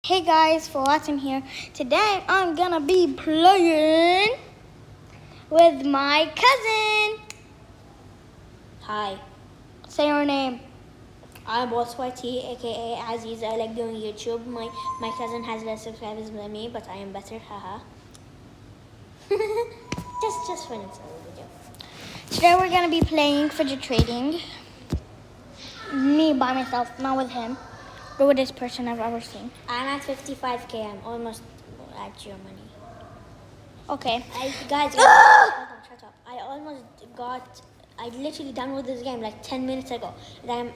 Hey guys, for watching here. Today I'm gonna be playing with my cousin. Hi, Say your name. I'm YT, aka Aziz. I like doing YouTube. My cousin has less subscribers than me, but I am better. Haha. just fun video. Today we're gonna be playing fidget trading. Me by myself, not with him, but with this person I've ever seen. I'm at 55k. I'm almost at your money. Okay. Guys, shut up. I literally downloaded this game like 10 minutes ago. And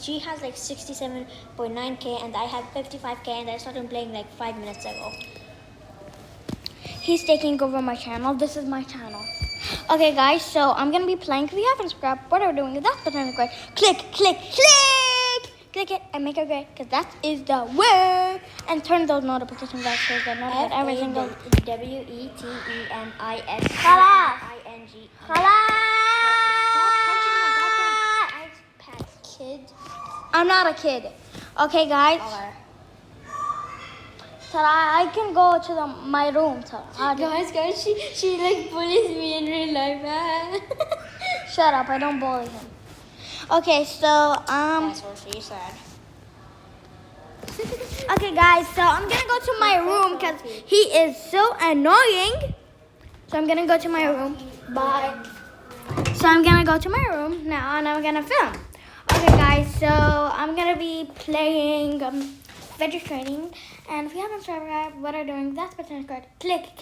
she has like 67.9k and I have 55k and I started playing like 5 minutes ago. He's taking over my channel. This is my channel. Okay guys, so I'm gonna be playing. If you haven't subscribed, what are we doing? That button is great. Click it and make it great, because that is the way. And turn those notifications on so that not every single WETENISING. Stop punching my goddamn iPad, kid. I'm not a kid. Okay guys. Tara, I can go to my room. Tara. Guys, she like bullies me in real life. Shut up, I don't bully him. Okay, so That's what she said. okay guys, so I'm gonna go to my room because he is so annoying. So I'm gonna go to my room. Bye. So I'm gonna go to my room now and I'm gonna film. Okay guys, so I'm gonna be playing fidget trading, and if you haven't subscribed, what are doing, that button is great. Click,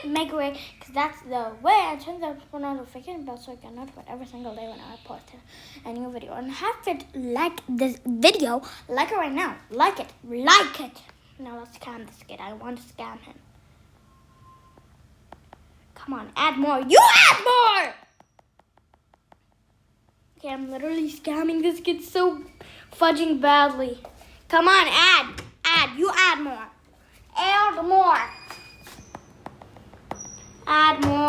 make way, because that's the way. And turn the notification bell so you get notified every single day when I post a new video. And have to like this video, like it right now, like it. Now let's scam this kid. I want to scam him. Come on, add more. You add more. Okay, I'm literally scamming this kid so fudging badly. Come on, add. You add more. Add more. Add more.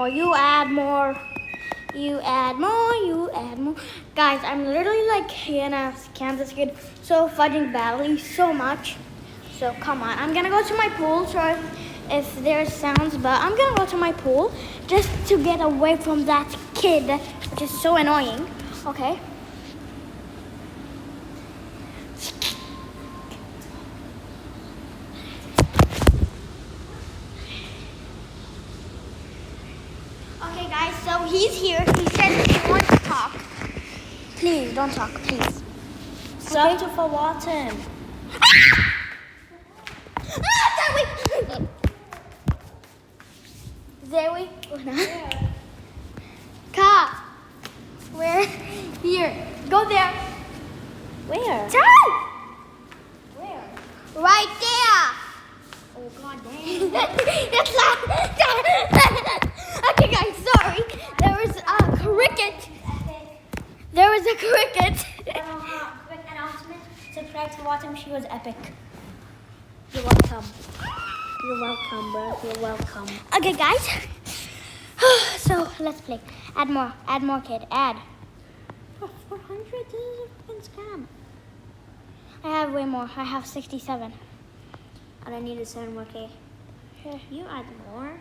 You add more. Guys, I'm literally like gonna scam this kid so fudging badly, so much. So come on, I'm gonna go to my pool. Sorry if there's sounds, but I'm gonna go to my pool just to get away from that kid, which is so annoying. Okay. Okay guys, so he's here. He said he wants to talk. Please, don't talk, please. Stop to for water. Zoe? Ka. Where? Here. Go there. Where? Turn! Where? Right there. Oh god damn. It's not. Okay guys, sorry. There was a cricket. Quick announcement. Subscribe to Watching. She was epic. You're welcome. Bro. You're welcome. Okay guys. So let's play. Add more kid. Add. 400? This is a scam. I have way more. I have 67. And I need a 7 more K. You add more?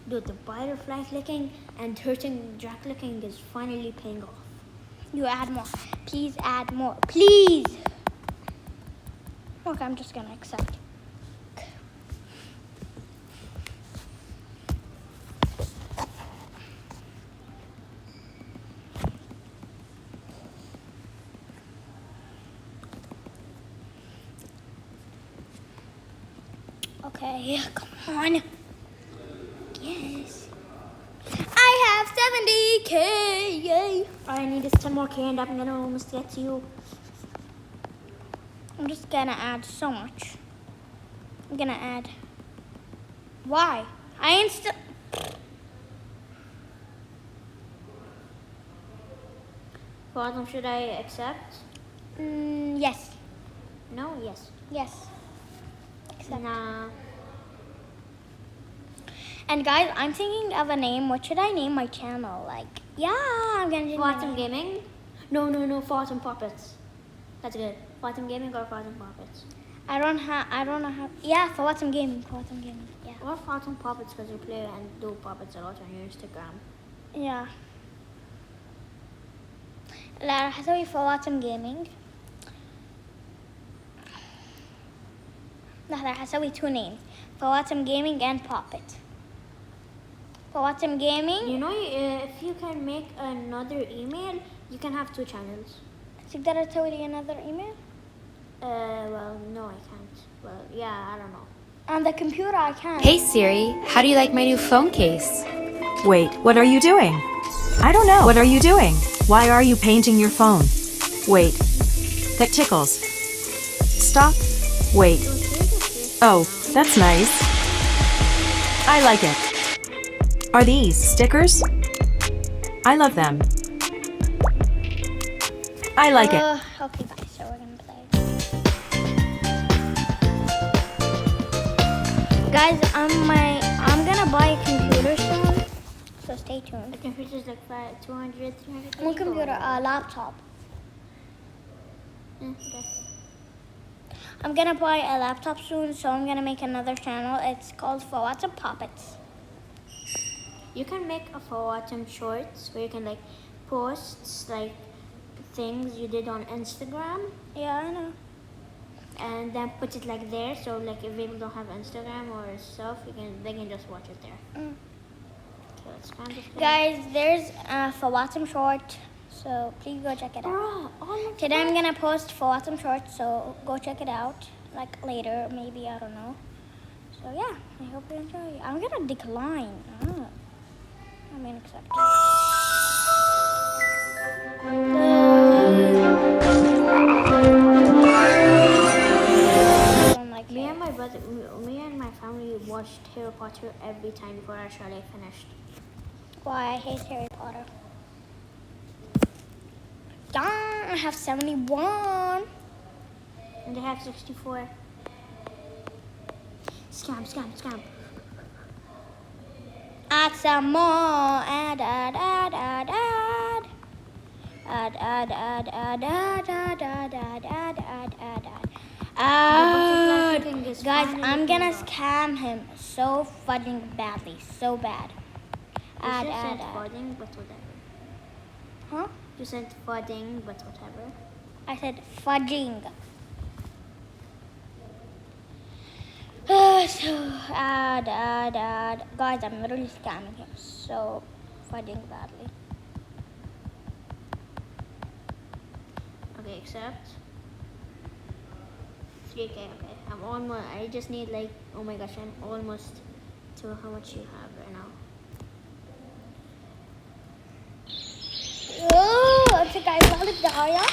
Dude, the butterfly clicking and hurting drag clicking is finally paying off. You add more. Please add more. Please. Okay, I'm just gonna accept. Okay, come on. Yes. I have 70K. Yay. All I need is 10 more K and I'm gonna almost get to you. I'm just gonna add so much. I'm gonna add. Why? I ain't still. Bottom, should I accept? Yes. No, yes. Yes. Accept. Nah. And guys, I'm thinking of a name. What should I name my channel? Like, yeah, I'm gonna do my Fatum name. Gaming? No, Fatum Puppets. That's good. Fatum Gaming or Fatum Puppets? I don't know how. Yeah, for Fatum Gaming. Yeah. Or Fatum Puppets because you play and do puppets a lot on your Instagram. Yeah. لا راح اسوي فواتم جيمنج. لحظة راح اسوي two names. فواتم gaming and puppet. فواتم gaming. You know, if you can make another email, you can have 2 channels. تقدر تسوي لي another email? Well, no, I can't. Well, yeah, I don't know. On the computer I can. Hey Siri, how do you like my new phone case? Wait, what are you doing? I don't know. What are you doing? Why are you painting your phone? Wait. That tickles. Stop. Wait. Oh, that's nice. I like it. Are these stickers? I love them. I like it. Okay guys, so we're gonna play. Guys, I'm gonna buy a computer soon, so stay tuned. The computer's like 200, 300. One computer, a laptop. Okay. I'm gonna buy a laptop soon, so I'm gonna make another channel. It's called Fawatim Puppets. You can make a Fawatim shorts where you can like post like things you did on Instagram Yeah, I know. and then put it like there, so like if people don't have Instagram or stuff, they can just watch it there. So it's kind of good. Guys, there's a Fawatim short, so please go check it out. Bro, all of Today I'm gonna post Fawatim short, so go check it out. Like later, maybe, I don't know. So yeah, I hope you enjoy. I'm gonna decline. I mean accept. Me and my family watched Harry Potter every time before our chalet finished. Why I hate Harry Potter. Darn, I have 71. And they have 64. Scam. Add some more. Add. Add. Guys, I'm gonna scam him so fucking badly. So bad. You said fudding, but whatever. Huh? You said fudding, but whatever. I said fudging. So add. Guys, I'm literally scamming him so fudging badly. Okay, accept. 3K, okay. I'm almost, I just need like, oh my gosh, I'm almost to how much you have right now. Oh, it's a guy with the Dahlia.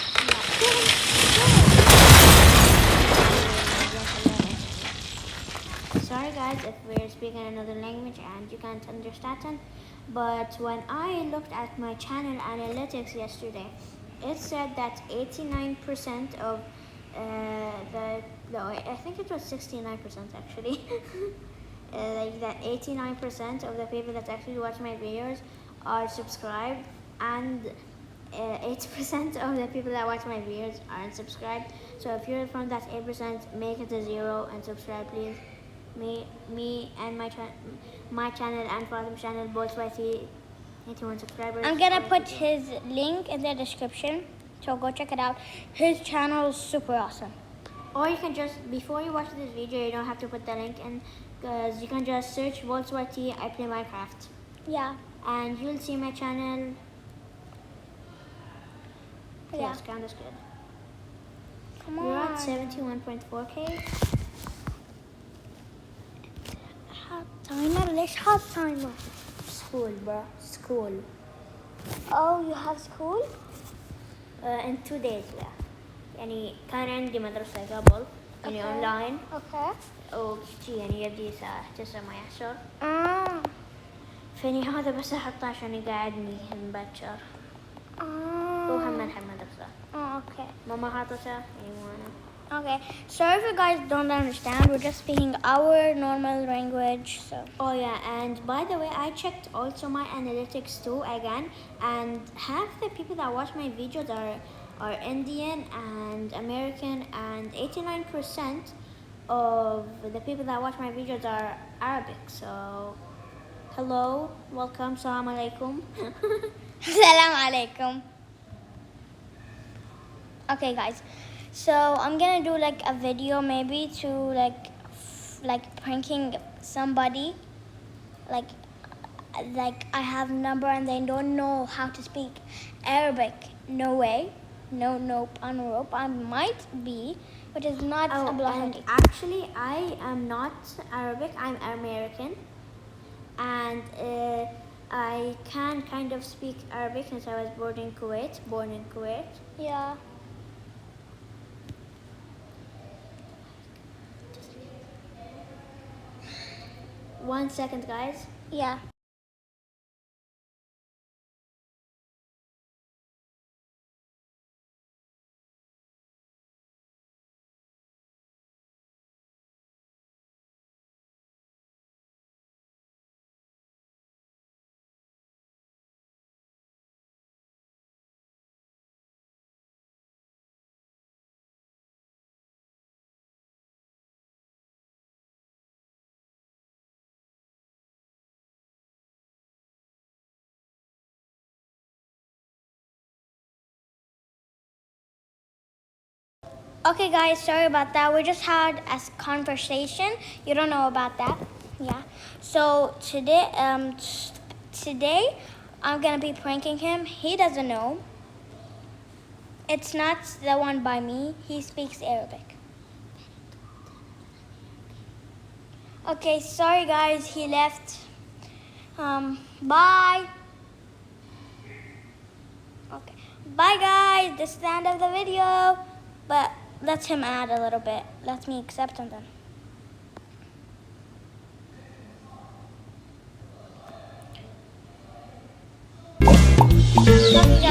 Sorry guys if we're speaking another language and you can't understand, but when I looked at my channel analytics yesterday, it said that 89% of I think it was 69% actually. Like that 89% of the people that actually watch my videos are subscribed, and 8% of the people that watch my videos aren't subscribed. So if you're from that 8%, make it a 0 and subscribe, please. Me and my channel and Fatim's channel both by 81 subscribers. I'm gonna put his link in the description, so go check it out. His channel is super awesome. Or you can just, before you watch this video, you don't have to put the link in, because you can just search VoltsYT, I play Minecraft. Yeah. And you'll see my channel. Yeah. Yes, count is good. Come We're on. at 71.4K. Hot timer. Let's hot timer. School, bro. School. Oh, you have school? In 2 days, yeah. يعني كان عندي مدرسة قبل يعني أونلاين. Okay. وشي يعني يبدي الساعة 9 ما يحصل. Ah. فاني هذا بس أحطه عشان يقعدني مبكر. وهم نحب مدرسة. Oh, okay. ماما حاطتها يعني مو أنا. Okay, sorry if you guys don't understand. We're just speaking our normal language. So Oh yeah, and by the way, I checked also my analytics too again, and half the people that watch my videos are Indian and American, and 89% of the people that watch my videos are Arabic. So, hello, welcome, salam alaikum. Salam alaikum. Okay, guys. So I'm gonna do like a video maybe to like pranking somebody. Like I have a number and they don't know how to speak Arabic. No way. No, nope, on rope. I might be, but it's not a And block. actually, I am not Arabic. I'm American, and I can kind of speak Arabic since I was born in Kuwait. Yeah. One second, guys. Yeah. Okay, guys, sorry about that. We just had a conversation. You don't know about that, yeah. So today I'm gonna be pranking him. He doesn't know. It's not the one by me. He speaks Arabic. Okay, sorry guys. He left. Bye. Okay, bye guys. This is the end of the video. But let him add a little bit. Let me accept him then.